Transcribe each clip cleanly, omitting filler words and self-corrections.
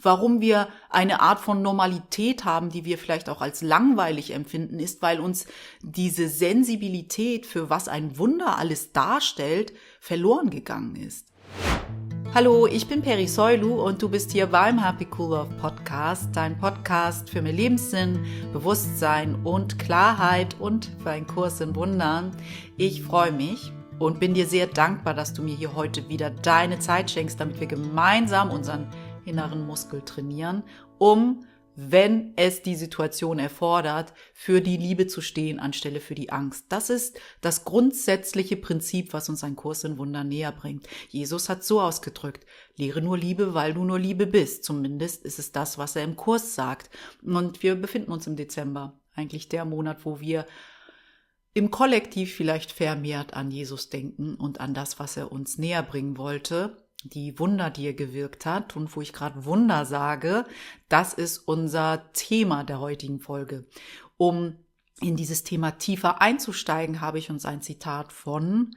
Warum wir eine Art von Normalität haben, die wir vielleicht auch als langweilig empfinden, ist, weil uns diese Sensibilität für was ein Wunder alles darstellt, verloren gegangen ist. Hallo, ich bin Peri Soilu und du bist hier beim Happy Cool Love Podcast, dein Podcast für mehr Lebenssinn, Bewusstsein und Klarheit und für einen Kurs in Wundern. Ich freue mich und bin dir sehr dankbar, dass du mir hier heute wieder deine Zeit schenkst, damit wir gemeinsam unseren inneren Muskel trainieren, um, wenn es die Situation erfordert, für die Liebe zu stehen anstelle für die Angst. Das ist das grundsätzliche Prinzip, was uns ein Kurs in Wundern näher bringt. Jesus hat so ausgedrückt: Lehre nur Liebe, weil du nur Liebe bist. Zumindest ist es das, was er im Kurs sagt. Und wir befinden uns im Dezember, eigentlich der Monat, wo wir im Kollektiv vielleicht vermehrt an Jesus denken und an das, was er uns näher bringen wollte. Die Wunder, die er gewirkt hat, und wo ich gerade Wunder sage, das ist unser Thema der heutigen Folge. Um in dieses Thema tiefer einzusteigen, habe ich uns ein Zitat von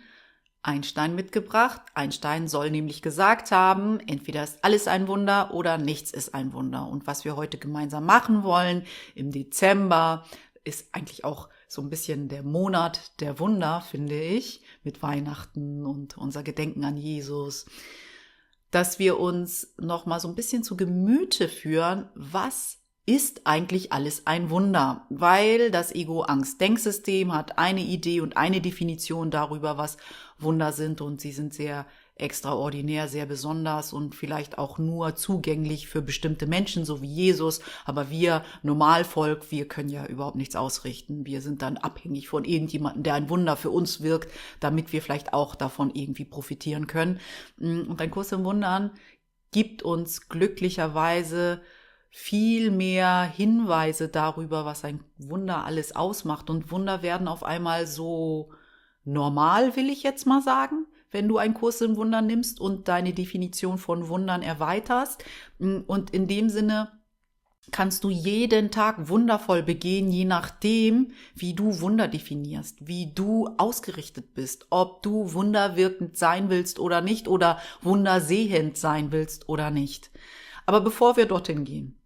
Einstein mitgebracht. Einstein soll nämlich gesagt haben, entweder ist alles ein Wunder oder nichts ist ein Wunder. Und was wir heute gemeinsam machen wollen im Dezember, ist eigentlich auch so ein bisschen der Monat der Wunder, finde ich, mit Weihnachten und unser Gedenken an Jesus, dass wir uns noch mal so ein bisschen zu Gemüte führen, was ist eigentlich alles ein Wunder? Weil das Ego-Angst-Denksystem hat eine Idee und eine Definition darüber, was Wunder sind, und sie sind sehr extraordinär, sehr besonders und vielleicht auch nur zugänglich für bestimmte Menschen, so wie Jesus. Aber wir Normalvolk, wir können ja überhaupt nichts ausrichten. Wir sind dann abhängig von irgendjemandem, der ein Wunder für uns wirkt, damit wir vielleicht auch davon irgendwie profitieren können. Und ein Kurs im Wundern gibt uns glücklicherweise viel mehr Hinweise darüber, was ein Wunder alles ausmacht. Und Wunder werden auf einmal so normal, will ich jetzt mal sagen, wenn du einen Kurs in Wundern nimmst und deine Definition von Wundern erweiterst. Und in dem Sinne kannst du jeden Tag wundervoll begehen, je nachdem, wie du Wunder definierst, wie du ausgerichtet bist, ob du wunderwirkend sein willst oder nicht oder wundersehend sein willst oder nicht. Aber bevor wir dorthin gehen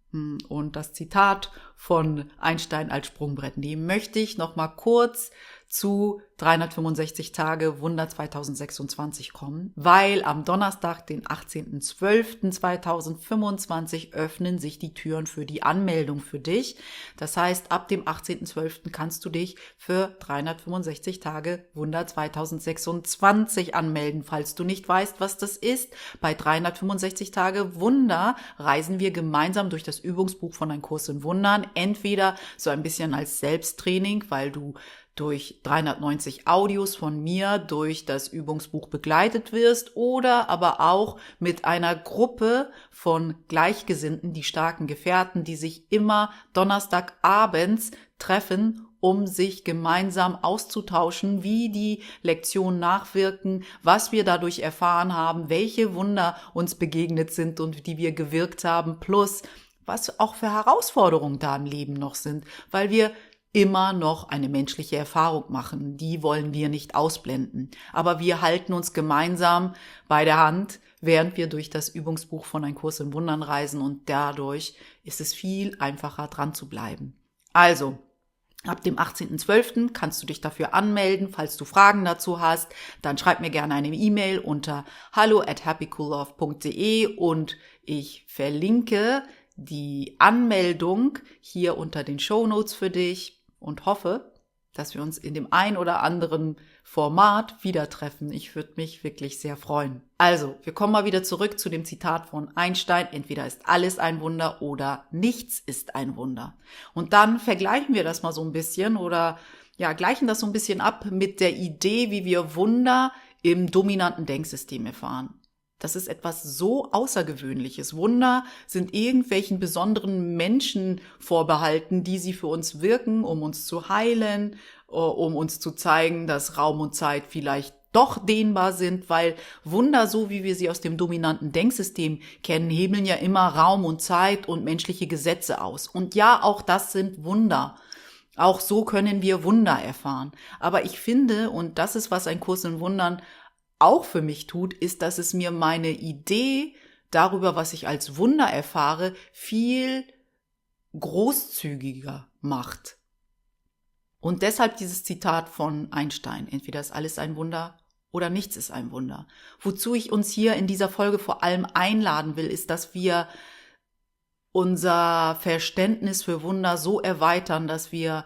und das Zitat von Einstein als Sprungbrett nehmen, möchte ich noch mal kurz zu 365 Tage Wunder 2026 kommen, weil am Donnerstag, den 18.12.2025, öffnen sich die Türen für die Anmeldung für dich. Das heißt, ab dem 18.12. kannst du dich für 365 Tage Wunder 2026 anmelden. Falls du nicht weißt, was das ist, bei 365 Tage Wunder reisen wir gemeinsam durch das Übungsbuch von Ein Kurs in Wundern, entweder so ein bisschen als Selbsttraining, weil du durch 390 Audios von mir durch das Übungsbuch begleitet wirst, oder aber auch mit einer Gruppe von Gleichgesinnten, die starken Gefährten, die sich immer Donnerstagabends treffen, um sich gemeinsam auszutauschen, wie die Lektionen nachwirken, was wir dadurch erfahren haben, welche Wunder uns begegnet sind und die wir gewirkt haben, plus was auch für Herausforderungen da im Leben noch sind, weil wir immer noch eine menschliche Erfahrung machen. Die wollen wir nicht ausblenden. Aber wir halten uns gemeinsam bei der Hand, während wir durch das Übungsbuch von Ein Kurs in Wundern reisen, und dadurch ist es viel einfacher, dran zu bleiben. Also, ab dem 18.12. kannst du dich dafür anmelden. Falls du Fragen dazu hast, dann schreib mir gerne eine E-Mail unter hallo@happycoollove.de und ich verlinke die Anmeldung hier unter den Shownotes für dich und hoffe, dass wir uns in dem ein oder anderen Format wieder treffen. Ich würde mich wirklich sehr freuen. Also, wir kommen mal wieder zurück zu dem Zitat von Einstein: Entweder ist alles ein Wunder oder nichts ist ein Wunder. Und dann vergleichen wir das mal so ein bisschen oder gleichen das so ein bisschen ab mit der Idee, wie wir Wunder im dominanten Denksystem erfahren. Das ist etwas so Außergewöhnliches. Wunder sind irgendwelchen besonderen Menschen vorbehalten, die sie für uns wirken, um uns zu heilen, um uns zu zeigen, dass Raum und Zeit vielleicht doch dehnbar sind, weil Wunder, so wie wir sie aus dem dominanten Denksystem kennen, hebeln ja immer Raum und Zeit und menschliche Gesetze aus. Und ja, auch das sind Wunder. Auch so können wir Wunder erfahren. Aber ich finde, und das ist, was ein Kurs in Wundern auch für mich tut, ist, dass es mir meine Idee darüber, was ich als Wunder erfahre, viel großzügiger macht. Und deshalb dieses Zitat von Einstein: Entweder ist alles ein Wunder oder nichts ist ein Wunder. Wozu ich uns hier in dieser Folge vor allem einladen will, ist, dass wir unser Verständnis für Wunder so erweitern, dass wir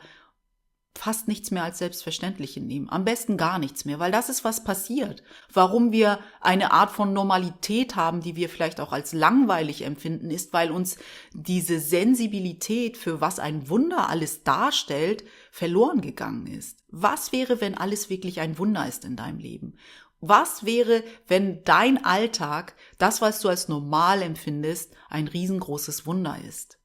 fast nichts mehr als selbstverständlich nehmen. Am besten gar nichts mehr, weil das ist, was passiert. Warum wir eine Art von Normalität haben, die wir vielleicht auch als langweilig empfinden, ist, weil uns diese Sensibilität für was ein Wunder alles darstellt, verloren gegangen ist. Was wäre, wenn alles wirklich ein Wunder ist in deinem Leben? Was wäre, wenn dein Alltag, das, was du als normal empfindest, ein riesengroßes Wunder ist?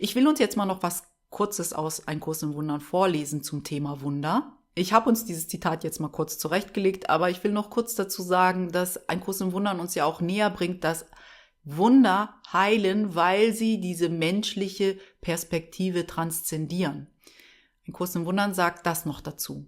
Ich will uns jetzt mal noch was Kurzes aus Ein Kurs in Wundern vorlesen zum Thema Wunder. Ich habe uns dieses Zitat jetzt mal kurz zurechtgelegt, aber ich will noch kurz dazu sagen, dass Ein Kurs in Wundern uns ja auch näher bringt, dass Wunder heilen, weil sie diese menschliche Perspektive transzendieren. Ein Kurs in Wundern sagt das noch dazu.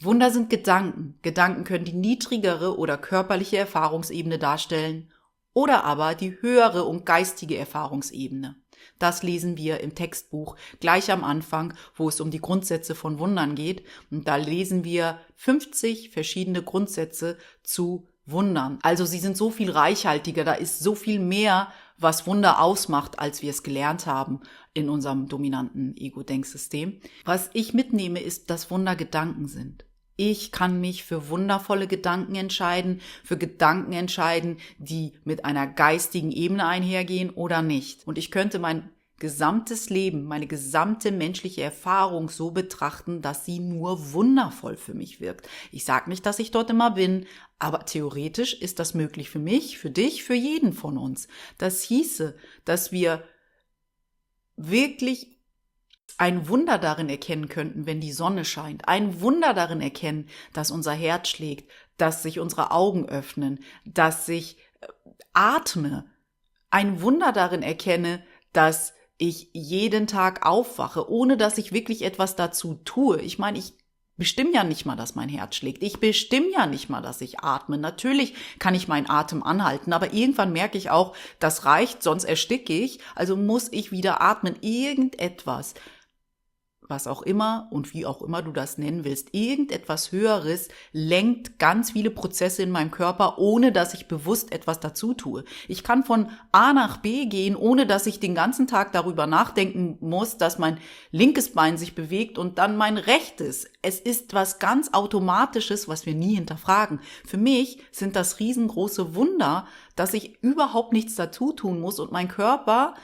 Wunder sind Gedanken. Gedanken können die niedrigere oder körperliche Erfahrungsebene darstellen oder aber die höhere und geistige Erfahrungsebene. Das lesen wir im Textbuch gleich am Anfang, wo es um die Grundsätze von Wundern geht. Und da lesen wir 50 verschiedene Grundsätze zu Wundern. Also sie sind so viel reichhaltiger, da ist so viel mehr, was Wunder ausmacht, als wir es gelernt haben in unserem dominanten Ego-Denksystem. Was ich mitnehme, ist, dass Wunder Gedanken sind. Ich kann mich für wundervolle Gedanken entscheiden, für Gedanken entscheiden, die mit einer geistigen Ebene einhergehen oder nicht. Und ich könnte mein gesamtes Leben, meine gesamte menschliche Erfahrung so betrachten, dass sie nur wundervoll für mich wirkt. Ich sage nicht, dass ich dort immer bin, aber theoretisch ist das möglich für mich, für dich, für jeden von uns. Das hieße, dass wir wirklich ein Wunder darin erkennen könnten, wenn die Sonne scheint. Ein Wunder darin erkennen, dass unser Herz schlägt, dass sich unsere Augen öffnen, dass ich atme. Ein Wunder darin erkenne, dass ich jeden Tag aufwache, ohne dass ich wirklich etwas dazu tue. Ich meine, ich bestimme ja nicht mal, dass mein Herz schlägt. Ich bestimme ja nicht mal, dass ich atme. Natürlich kann ich meinen Atem anhalten, aber irgendwann merke ich auch, das reicht, sonst ersticke ich. Also muss ich wieder atmen. Irgendetwas, was auch immer und wie auch immer du das nennen willst, irgendetwas Höheres lenkt ganz viele Prozesse in meinem Körper, ohne dass ich bewusst etwas dazu tue. Ich kann von A nach B gehen, ohne dass ich den ganzen Tag darüber nachdenken muss, dass mein linkes Bein sich bewegt und dann mein rechtes. Es ist was ganz Automatisches, was wir nie hinterfragen. Für mich sind das riesengroße Wunder, dass ich überhaupt nichts dazu tun muss und mein Körper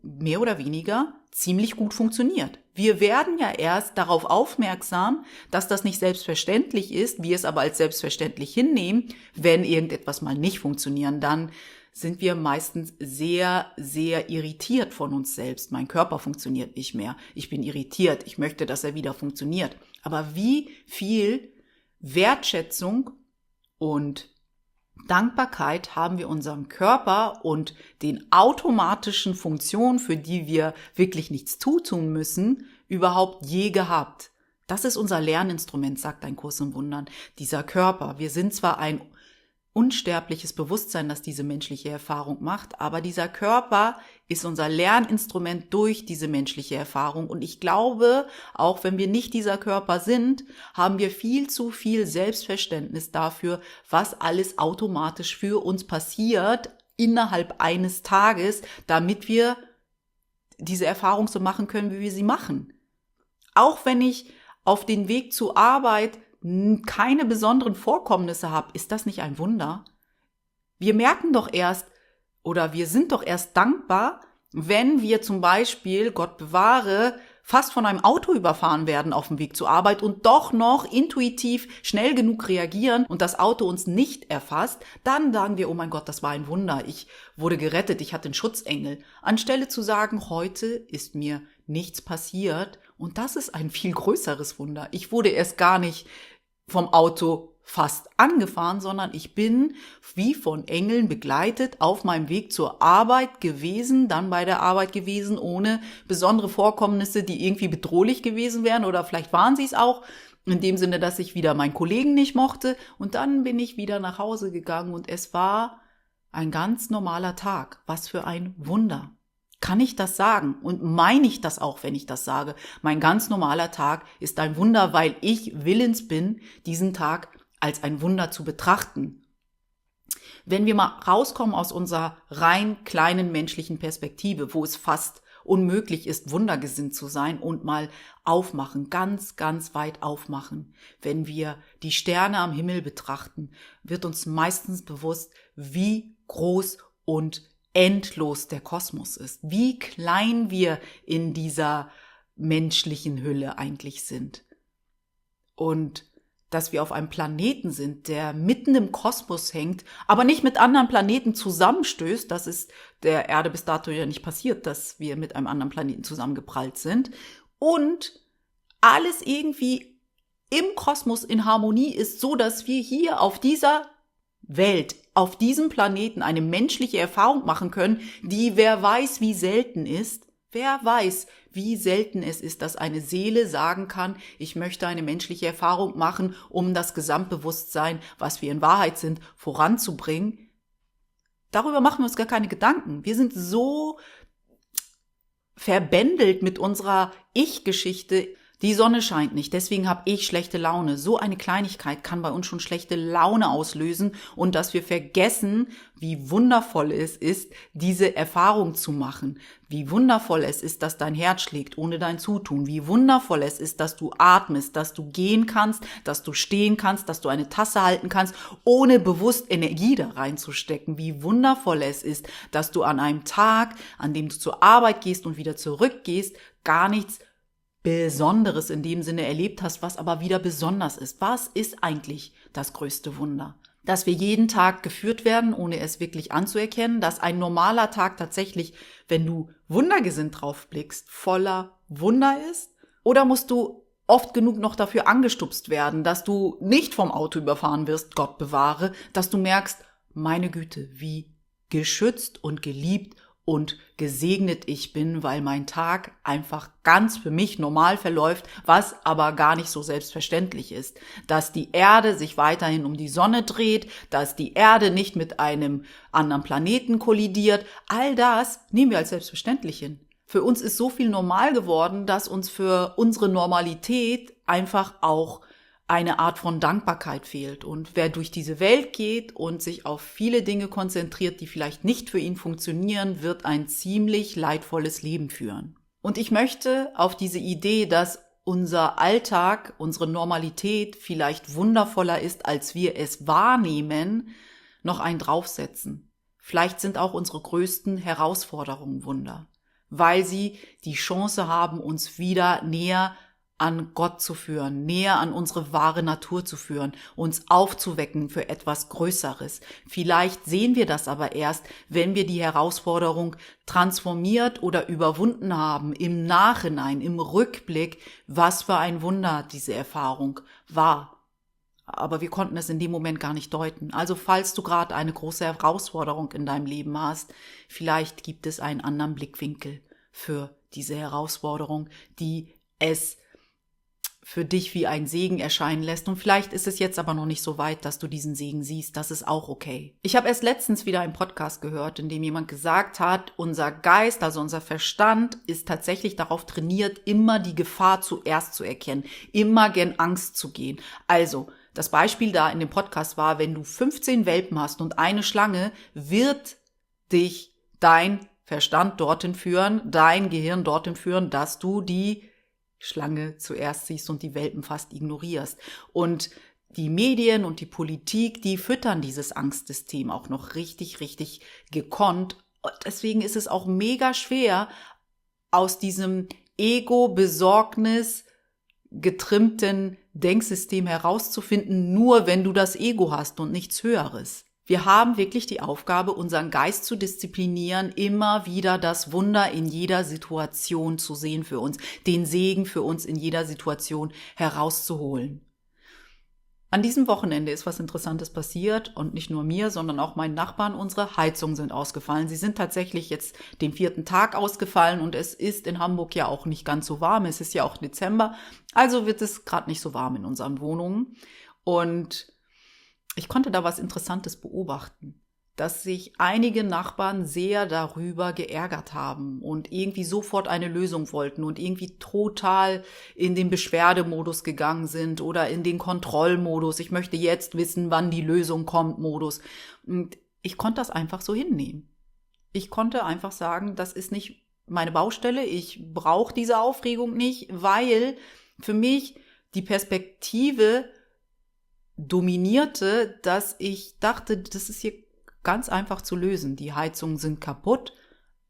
mehr oder weniger ziemlich gut funktioniert. Wir werden ja erst darauf aufmerksam, dass das nicht selbstverständlich ist, wir es aber als selbstverständlich hinnehmen, wenn irgendetwas mal nicht funktioniert. Dann sind wir meistens sehr, sehr irritiert von uns selbst. Mein Körper funktioniert nicht mehr. Ich bin irritiert. Ich möchte, dass er wieder funktioniert. Aber wie viel Wertschätzung und Dankbarkeit haben wir unserem Körper und den automatischen Funktionen, für die wir wirklich nichts tun müssen, überhaupt je gehabt. Das ist unser Lerninstrument, sagt Ein Kurs in Wundern. Dieser Körper. Wir sind zwar ein unsterbliches Bewusstsein, das diese menschliche Erfahrung macht, aber dieser Körper ist unser Lerninstrument durch diese menschliche Erfahrung. Und ich glaube, auch wenn wir nicht dieser Körper sind, haben wir viel zu viel Selbstverständnis dafür, was alles automatisch für uns passiert innerhalb eines Tages, damit wir diese Erfahrung so machen können, wie wir sie machen. Auch wenn ich auf den Weg zur Arbeit keine besonderen Vorkommnisse habe, ist das nicht ein Wunder? Wir merken doch erst oder wir sind doch erst dankbar, wenn wir zum Beispiel, Gott bewahre, fast von einem Auto überfahren werden auf dem Weg zur Arbeit und doch noch intuitiv schnell genug reagieren und das Auto uns nicht erfasst, dann sagen wir, oh mein Gott, das war ein Wunder, ich wurde gerettet, ich hatte einen Schutzengel. Anstelle zu sagen, heute ist mir nichts passiert und das ist ein viel größeres Wunder. Ich wurde erst gar nicht vom Auto fast angefahren, sondern ich bin wie von Engeln begleitet auf meinem Weg zur Arbeit gewesen, dann bei der Arbeit gewesen, ohne besondere Vorkommnisse, die irgendwie bedrohlich gewesen wären oder vielleicht waren sie es auch, in dem Sinne, dass ich wieder meinen Kollegen nicht mochte und dann bin ich wieder nach Hause gegangen und es war Ein ganz normaler Tag. Was für ein Wunder. Kann ich das sagen? Und meine ich das auch, wenn ich das sage? Mein ganz normaler Tag ist ein Wunder, weil ich willens bin, diesen Tag als ein Wunder zu betrachten. Wenn wir mal rauskommen aus unserer rein kleinen menschlichen Perspektive, wo es fast unmöglich ist, wundergesinnt zu sein und mal aufmachen, ganz, ganz weit aufmachen. Wenn wir die Sterne am Himmel betrachten, wird uns meistens bewusst, wie groß und endlos der Kosmos ist, wie klein wir in dieser menschlichen Hülle eigentlich sind. Und dass wir auf einem Planeten sind, der mitten im Kosmos hängt, aber nicht mit anderen Planeten zusammenstößt. Das ist der Erde bis dato ja nicht passiert, dass wir mit einem anderen Planeten zusammengeprallt sind. Und alles irgendwie im Kosmos in Harmonie ist, so dass wir hier auf dieser Welt, auf diesem Planeten eine menschliche Erfahrung machen können, die wer weiß, wie selten ist. Wer weiß, wie selten es ist, dass eine Seele sagen kann, ich möchte eine menschliche Erfahrung machen, um das Gesamtbewusstsein, was wir in Wahrheit sind, voranzubringen. Darüber machen wir uns gar keine Gedanken. Wir sind so verbändelt mit unserer Ich-Geschichte. Die Sonne scheint nicht, deswegen habe ich schlechte Laune. So eine Kleinigkeit kann bei uns schon schlechte Laune auslösen und dass wir vergessen, wie wundervoll es ist, diese Erfahrung zu machen. Wie wundervoll es ist, dass dein Herz schlägt ohne dein Zutun. Wie wundervoll es ist, dass du atmest, dass du gehen kannst, dass du stehen kannst, dass du eine Tasse halten kannst, ohne bewusst Energie da reinzustecken. Wie wundervoll es ist, dass du an einem Tag, an dem du zur Arbeit gehst und wieder zurückgehst, gar nichts Besonderes in dem Sinne erlebt hast, was aber wieder besonders ist. Was ist eigentlich das größte Wunder? Dass wir jeden Tag geführt werden, ohne es wirklich anzuerkennen, dass ein normaler Tag tatsächlich, wenn du wundergesinnt drauf blickst, voller Wunder ist? Oder musst du oft genug noch dafür angestupst werden, dass du nicht vom Auto überfahren wirst, Gott bewahre, dass du merkst, meine Güte, wie geschützt und geliebt und gesegnet ich bin, weil mein Tag einfach ganz für mich normal verläuft, was aber gar nicht so selbstverständlich ist. Dass die Erde sich weiterhin um die Sonne dreht, dass die Erde nicht mit einem anderen Planeten kollidiert, all das nehmen wir als selbstverständlich hin. Für uns ist so viel normal geworden, dass uns für unsere Normalität einfach auch eine Art von Dankbarkeit fehlt. Und wer durch diese Welt geht und sich auf viele Dinge konzentriert, die vielleicht nicht für ihn funktionieren, wird ein ziemlich leidvolles Leben führen. Und ich möchte auf diese Idee, dass unser Alltag, unsere Normalität vielleicht wundervoller ist, als wir es wahrnehmen, noch einen draufsetzen. Vielleicht sind auch unsere größten Herausforderungen Wunder, weil sie die Chance haben, uns wieder näher an Gott zu führen, näher an unsere wahre Natur zu führen, uns aufzuwecken für etwas Größeres. Vielleicht sehen wir das aber erst, wenn wir die Herausforderung transformiert oder überwunden haben, im Nachhinein, im Rückblick, was für ein Wunder diese Erfahrung war. Aber wir konnten es in dem Moment gar nicht deuten. Also falls du gerade eine große Herausforderung in deinem Leben hast, vielleicht gibt es einen anderen Blickwinkel für diese Herausforderung, die es für dich wie ein Segen erscheinen lässt. Und vielleicht ist es jetzt aber noch nicht so weit, dass du diesen Segen siehst. Das ist auch okay. Ich habe erst letztens wieder einen Podcast gehört, in dem jemand gesagt hat, unser Geist, also unser Verstand, ist tatsächlich darauf trainiert, immer die Gefahr zuerst zu erkennen, immer gen Angst zu gehen. Also, das Beispiel da in dem Podcast war, wenn du 15 Welpen hast und eine Schlange, wird dich dein Verstand dorthin führen, dein Gehirn dorthin führen, dass du die Schlange zuerst siehst und die Welpen fast ignorierst. Und die Medien und die Politik, die füttern dieses Angstsystem auch noch richtig, richtig gekonnt. Und deswegen ist es auch mega schwer, aus diesem Ego-Besorgnis getrimmten Denksystem herauszufinden, nur wenn du das Ego hast und nichts Höheres. Wir haben wirklich die Aufgabe, unseren Geist zu disziplinieren, immer wieder das Wunder in jeder Situation zu sehen für uns, den Segen für uns in jeder Situation herauszuholen. An diesem Wochenende ist was Interessantes passiert und nicht nur mir, sondern auch meinen Nachbarn. Unsere Heizungen sind ausgefallen. Sie sind tatsächlich jetzt den 4. Tag ausgefallen und es ist in Hamburg ja auch nicht ganz so warm. Es ist ja auch Dezember, also wird es gerade nicht so warm in unseren Wohnungen. Und ich konnte da was Interessantes beobachten, dass sich einige Nachbarn sehr darüber geärgert haben und irgendwie sofort eine Lösung wollten und irgendwie total in den Beschwerdemodus gegangen sind oder in den Kontrollmodus. Ich möchte jetzt wissen, wann die Lösung kommt, Modus. Und ich konnte das einfach so hinnehmen. Ich konnte einfach sagen, das ist nicht meine Baustelle. Ich brauche diese Aufregung nicht, weil für mich die Perspektive dominierte, dass ich dachte, das ist hier ganz einfach zu lösen. Die Heizungen sind kaputt.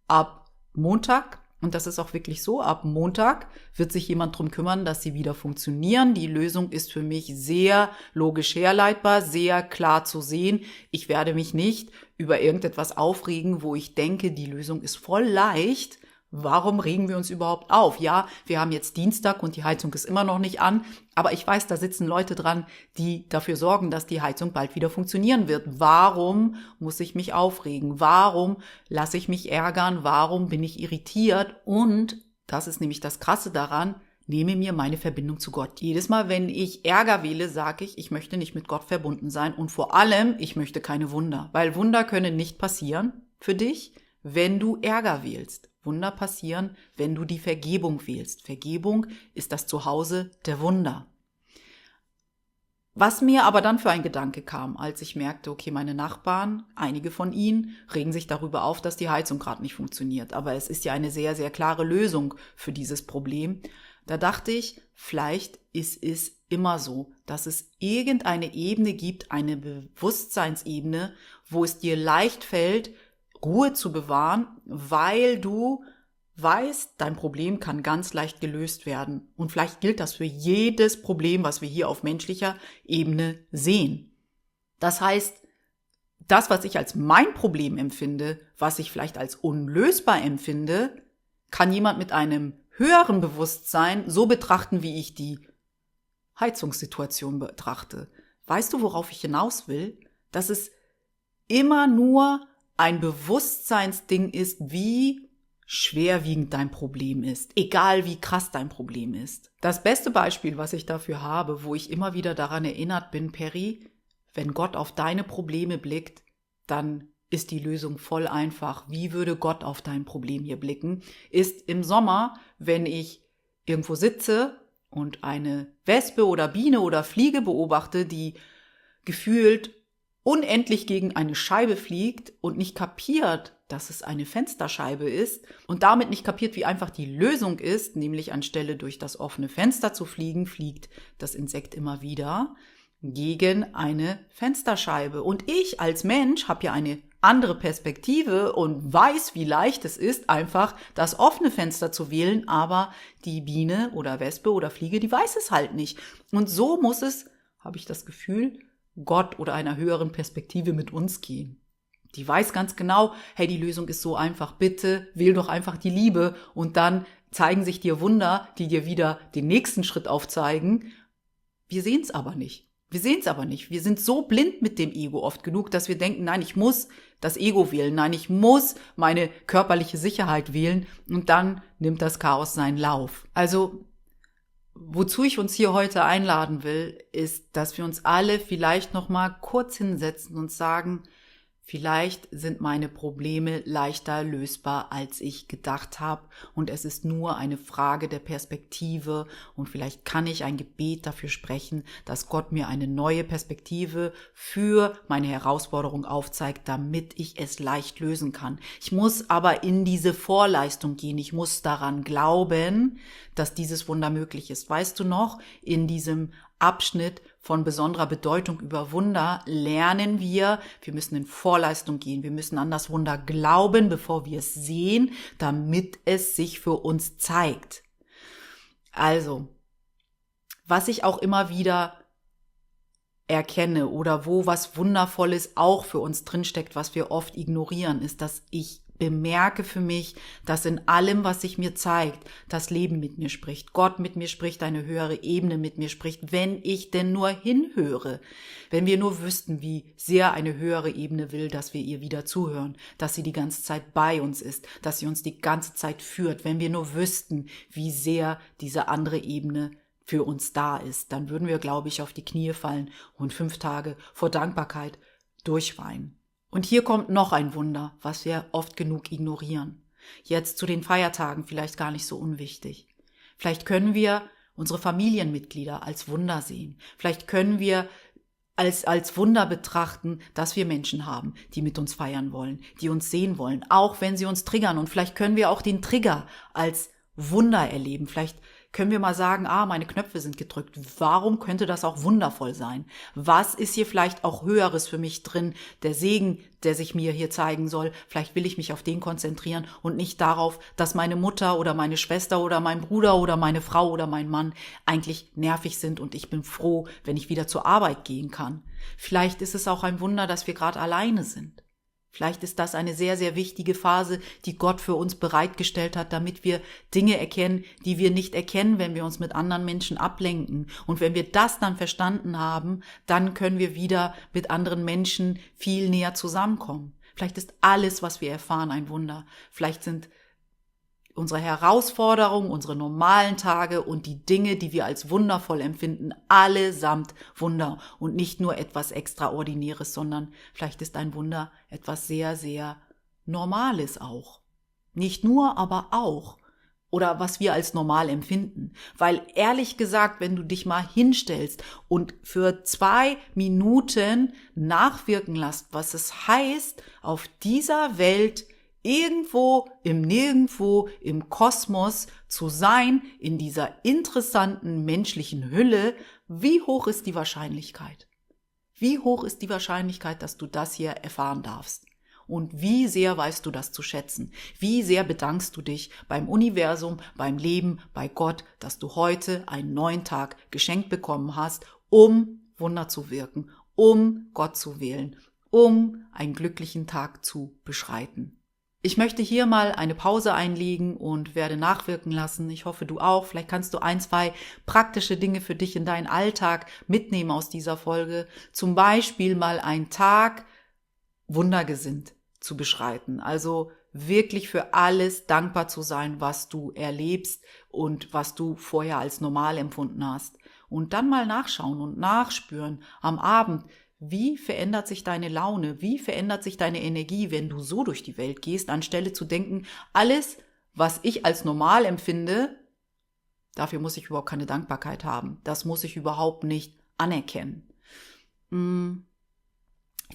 Ab Montag, und das ist auch wirklich so, ab Montag wird sich jemand drum kümmern, dass sie wieder funktionieren. Die Lösung ist für mich sehr logisch herleitbar, sehr klar zu sehen. Ich werde mich nicht über irgendetwas aufregen, wo ich denke, die Lösung ist voll leicht. Warum regen wir uns überhaupt auf? Ja, wir haben jetzt Dienstag und die Heizung ist immer noch nicht an, aber ich weiß, da sitzen Leute dran, die dafür sorgen, dass die Heizung bald wieder funktionieren wird. Warum muss ich mich aufregen? Warum lasse ich mich ärgern? Warum bin ich irritiert? Und, das ist nämlich das Krasse daran, nehme mir meine Verbindung zu Gott. Jedes Mal, wenn ich Ärger wähle, sage ich möchte nicht mit Gott verbunden sein und vor allem, ich möchte keine Wunder, weil Wunder können nicht passieren für dich, wenn du Ärger wählst. Wunder passieren, wenn du die Vergebung wählst. Vergebung ist das Zuhause der Wunder. Was mir aber dann für ein Gedanke kam, als ich merkte, okay, meine Nachbarn, einige von ihnen, regen sich darüber auf, dass die Heizung gerade nicht funktioniert. Aber es ist ja eine sehr, sehr klare Lösung für dieses Problem. Da dachte ich, vielleicht ist es immer so, dass es irgendeine Ebene gibt, eine Bewusstseinsebene, wo es dir leicht fällt, Ruhe zu bewahren, weil du weißt, dein Problem kann ganz leicht gelöst werden. Und vielleicht gilt das für jedes Problem, was wir hier auf menschlicher Ebene sehen. Das heißt, das, was ich als mein Problem empfinde, was ich vielleicht als unlösbar empfinde, kann jemand mit einem höheren Bewusstsein so betrachten, wie ich die Heizungssituation betrachte. Weißt du, worauf ich hinaus will? Dass es immer nur ein Bewusstseinsding ist, wie schwerwiegend dein Problem ist, egal wie krass dein Problem ist. Das beste Beispiel, was ich dafür habe, wo ich immer wieder daran erinnert bin, Peri, wenn Gott auf deine Probleme blickt, dann ist die Lösung voll einfach. Wie würde Gott auf dein Problem hier blicken? Ist im Sommer, wenn ich irgendwo sitze und eine Wespe oder Biene oder Fliege beobachte, die gefühlt unendlich gegen eine Scheibe fliegt und nicht kapiert, dass es eine Fensterscheibe ist und damit nicht kapiert, wie einfach die Lösung ist, nämlich anstelle durch das offene Fenster zu fliegen, fliegt das Insekt immer wieder gegen eine Fensterscheibe. Und ich als Mensch habe ja eine andere Perspektive und weiß, wie leicht es ist, einfach das offene Fenster zu wählen, aber die Biene oder Wespe oder Fliege, die weiß es halt nicht. Und so muss es, habe ich das Gefühl, Gott oder einer höheren Perspektive mit uns gehen. Die weiß ganz genau, hey, die Lösung ist so einfach, bitte wähl doch einfach die Liebe und dann zeigen sich dir Wunder, die dir wieder den nächsten Schritt aufzeigen. Wir sehen es aber nicht. Wir sind so blind mit dem Ego oft genug, dass wir denken, nein, ich muss das Ego wählen, nein, ich muss meine körperliche Sicherheit wählen und dann nimmt das Chaos seinen Lauf. Also wozu ich uns hier heute einladen will, ist, dass wir uns alle vielleicht noch mal kurz hinsetzen und sagen, vielleicht sind meine Probleme leichter lösbar, als ich gedacht habe und es ist nur eine Frage der Perspektive und vielleicht kann ich ein Gebet dafür sprechen, dass Gott mir eine neue Perspektive für meine Herausforderung aufzeigt, damit ich es leicht lösen kann. Ich muss aber in diese Vorleistung gehen, ich muss daran glauben, dass dieses Wunder möglich ist. Weißt du noch, in diesem Abschnitt von besonderer Bedeutung über Wunder lernen wir müssen in Vorleistung gehen, wir müssen an das Wunder glauben, bevor wir es sehen, damit es sich für uns zeigt. Also, was ich auch immer wieder erkenne oder wo was Wundervolles auch für uns drinsteckt, was wir oft ignorieren, ist, dass ich bemerke für mich, dass in allem, was sich mir zeigt, das Leben mit mir spricht, Gott mit mir spricht, eine höhere Ebene mit mir spricht, wenn ich denn nur hinhöre. Wenn wir nur wüssten, wie sehr eine höhere Ebene will, dass wir ihr wieder zuhören, dass sie die ganze Zeit bei uns ist, dass sie uns die ganze Zeit führt. Wenn wir nur wüssten, wie sehr diese andere Ebene für uns da ist, dann würden wir, glaube ich, auf die Knie fallen und 5 Tage vor Dankbarkeit durchweinen. Und hier kommt noch ein Wunder, was wir oft genug ignorieren. Jetzt zu den Feiertagen vielleicht gar nicht so unwichtig. Vielleicht können wir unsere Familienmitglieder als Wunder sehen. Vielleicht können wir als Wunder betrachten, dass wir Menschen haben, die mit uns feiern wollen, die uns sehen wollen, auch wenn sie uns triggern. Und vielleicht können wir auch den Trigger als Wunder erleben. Vielleicht können wir mal sagen, meine Knöpfe sind gedrückt. Warum könnte das auch wundervoll sein? Was ist hier vielleicht auch Höheres für mich drin? Der Segen, der sich mir hier zeigen soll. Vielleicht will ich mich auf den konzentrieren und nicht darauf, dass meine Mutter oder meine Schwester oder mein Bruder oder meine Frau oder mein Mann eigentlich nervig sind und ich bin froh, wenn ich wieder zur Arbeit gehen kann. Vielleicht ist es auch ein Wunder, dass wir gerade alleine sind. Vielleicht ist das eine sehr, sehr wichtige Phase, die Gott für uns bereitgestellt hat, damit wir Dinge erkennen, die wir nicht erkennen, wenn wir uns mit anderen Menschen ablenken. Und wenn wir das dann verstanden haben, dann können wir wieder mit anderen Menschen viel näher zusammenkommen. Vielleicht ist alles, was wir erfahren, ein Wunder. Vielleicht sind unsere Herausforderungen, unsere normalen Tage und die Dinge, die wir als wundervoll empfinden, allesamt Wunder und nicht nur etwas Extraordinäres, sondern vielleicht ist ein Wunder etwas sehr, sehr Normales auch. Nicht nur, aber auch. Oder was wir als normal empfinden. Weil ehrlich gesagt, wenn du dich mal hinstellst und für 2 Minuten nachwirken lässt, was es heißt, auf dieser Welt irgendwo im Nirgendwo im Kosmos zu sein, in dieser interessanten menschlichen Hülle, wie hoch ist die Wahrscheinlichkeit? Wie hoch ist die Wahrscheinlichkeit, dass du das hier erfahren darfst? Und wie sehr weißt du das zu schätzen? Wie sehr bedankst du dich beim Universum, beim Leben, bei Gott, dass du heute einen neuen Tag geschenkt bekommen hast, um Wunder zu wirken, um Gott zu wählen, um einen glücklichen Tag zu beschreiten? Ich möchte hier mal eine Pause einlegen und werde nachwirken lassen. Ich hoffe, du auch. Vielleicht kannst du 1, 2 praktische Dinge für dich in deinen Alltag mitnehmen aus dieser Folge. Zum Beispiel mal einen Tag wundergesinnt zu beschreiten. Also wirklich für alles dankbar zu sein, was du erlebst und was du vorher als normal empfunden hast. Und dann mal nachschauen und nachspüren am Abend. Wie verändert sich deine Laune? Wie verändert sich deine Energie, wenn du so durch die Welt gehst, anstelle zu denken, alles, was ich als normal empfinde, dafür muss ich überhaupt keine Dankbarkeit haben. Das muss ich überhaupt nicht anerkennen.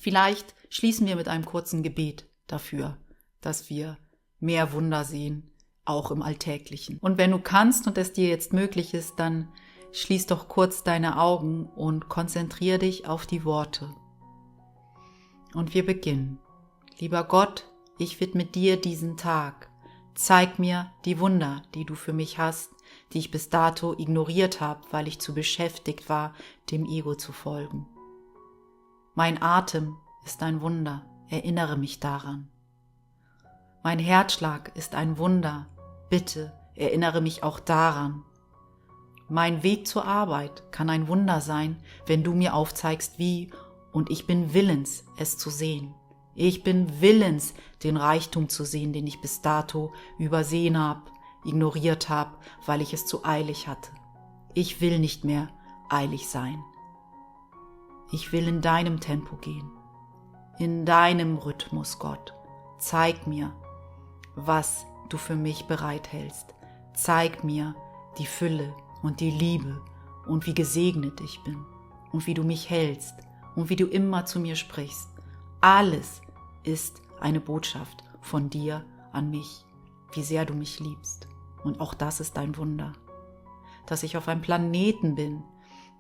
Vielleicht schließen wir mit einem kurzen Gebet dafür, dass wir mehr Wunder sehen, auch im Alltäglichen. Und wenn du kannst und es dir jetzt möglich ist, dann schließ doch kurz deine Augen und konzentriere dich auf die Worte. Und wir beginnen. Lieber Gott, ich widme dir diesen Tag. Zeig mir die Wunder, die du für mich hast, die ich bis dato ignoriert habe, weil ich zu beschäftigt war, dem Ego zu folgen. Mein Atem ist ein Wunder, erinnere mich daran. Mein Herzschlag ist ein Wunder, bitte erinnere mich auch daran. Mein Weg zur Arbeit kann ein Wunder sein, wenn du mir aufzeigst, wie, und ich bin willens, es zu sehen. Ich bin willens, den Reichtum zu sehen, den ich bis dato übersehen habe, ignoriert habe, weil ich es zu eilig hatte. Ich will nicht mehr eilig sein. Ich will in deinem Tempo gehen, in deinem Rhythmus, Gott. Zeig mir, was du für mich bereithältst. Zeig mir die Fülle und die Liebe und wie gesegnet ich bin und wie du mich hältst und wie du immer zu mir sprichst. Alles ist eine Botschaft von dir an mich, wie sehr du mich liebst. Und auch das ist ein Wunder, dass ich auf einem Planeten bin,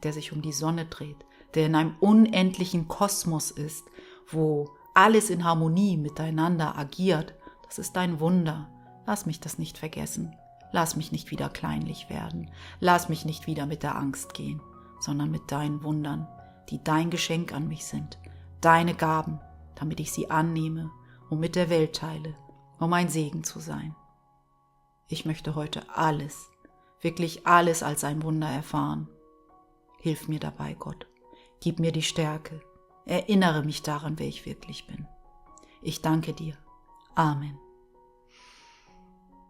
der sich um die Sonne dreht, der in einem unendlichen Kosmos ist, wo alles in Harmonie miteinander agiert. Das ist ein Wunder. Lass mich das nicht vergessen. Lass mich nicht wieder kleinlich werden. Lass mich nicht wieder mit der Angst gehen, sondern mit deinen Wundern, die dein Geschenk an mich sind, deine Gaben, damit ich sie annehme und mit der Welt teile, um ein Segen zu sein. Ich möchte heute alles, wirklich alles als ein Wunder erfahren. Hilf mir dabei, Gott. Gib mir die Stärke. Erinnere mich daran, wer ich wirklich bin. Ich danke dir. Amen.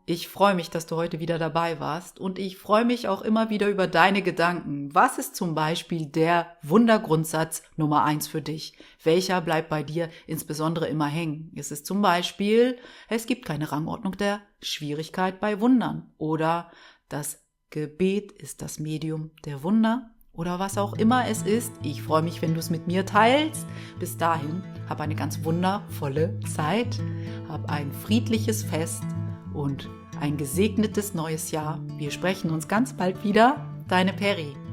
Ich freue mich, dass du heute wieder dabei warst und ich freue mich auch immer wieder über deine Gedanken. Was ist zum Beispiel der Wundergrundsatz Nummer 1 für dich? Welcher bleibt bei dir insbesondere immer hängen? Ist es zum Beispiel, es gibt keine Rangordnung der Schwierigkeit bei Wundern oder das Gebet ist das Medium der Wunder oder was auch immer es ist. Ich freue mich, wenn du es mit mir teilst. Bis dahin, hab eine ganz wundervolle Zeit, hab ein friedliches Fest und ein gesegnetes neues Jahr. Wir sprechen uns ganz bald wieder. Deine Peri.